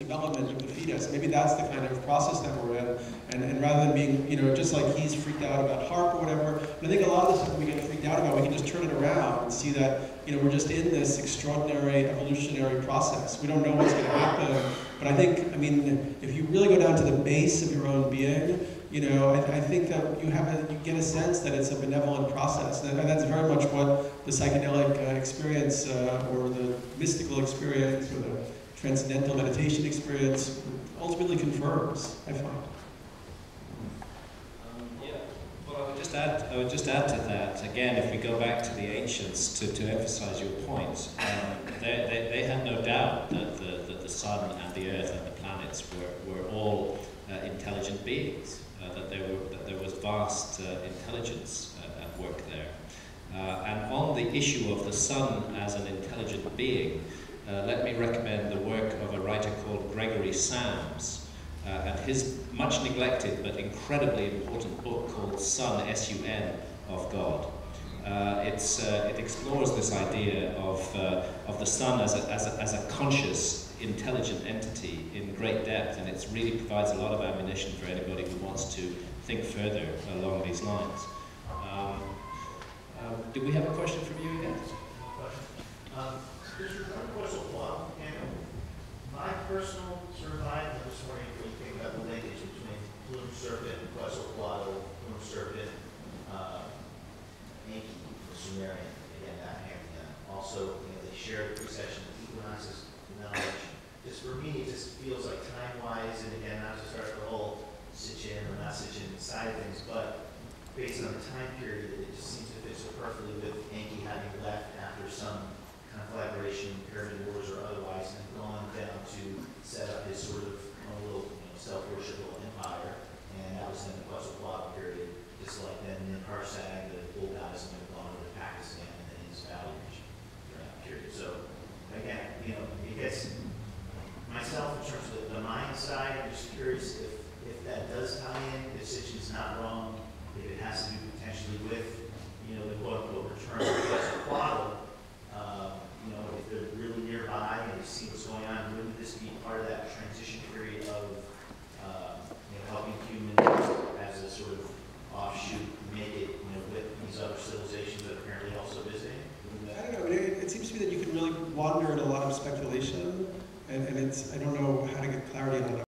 development of the fetus. Maybe that's the kind of process that we're in, and rather than being, just like he's freaked out about HAARP or whatever, I think a lot of the stuff that we get freaked out about, we can just turn it around and see that, we're just in this extraordinary evolutionary process. We don't know what's going to happen, but I think, if you really go down to the base of your own being, I think that you get a sense that it's a benevolent process, and that's very much what the psychedelic experience, or the mystical experience, or the transcendental meditation experience ultimately confirms, I find. Well, I would just add to that, again, if we go back to the ancients to emphasize your point, they had no doubt that the sun and the earth and the planets were all intelligent beings, that there was vast intelligence at work there. And on the issue of the sun as an intelligent being, let me recommend the work of a writer called Gregory Sams, and his much neglected but incredibly important book called Sun, S-U-N, of God. It explores this idea of the sun as a conscious, intelligent entity in great depth, and it really provides a lot of ammunition for anybody who wants to think further along these lines. Do we have a question from you again? There's one question, and my personal survival, I just wondering what you think about the linkage between plume serpent, Quetzalcoatl, plume serpent, Enki, the Sumerian, again, that pantheon. Also, they share the precession of equinoxes knowledge. Just for me, it just feels like time-wise, and again, not to start the whole Sitchin or not Sitchin side of things, but based on the time period, it just seems to fit so perfectly with Enki having left after some collaboration, pyramid wars or otherwise, and gone down to set up his sort of own little self-worshipful empire, and that was in the Quetzalcoatl period, just like then in Karsag, the bull goddess went gone over to Pakistan and then his valley region during that period. So again, it gets myself in terms of the mind side. I'm just curious if that does tie in, if Sitchin's not wrong, if it has to do potentially with the quote-unquote return of Quetzalcoatl. If they're really nearby and you see what's going on, wouldn't this be part of that transition period of helping humans as a sort of offshoot make it with these other civilizations that are apparently also visiting? I don't know. It seems to me that you can really wander in a lot of speculation, and I don't know how to get clarity on it.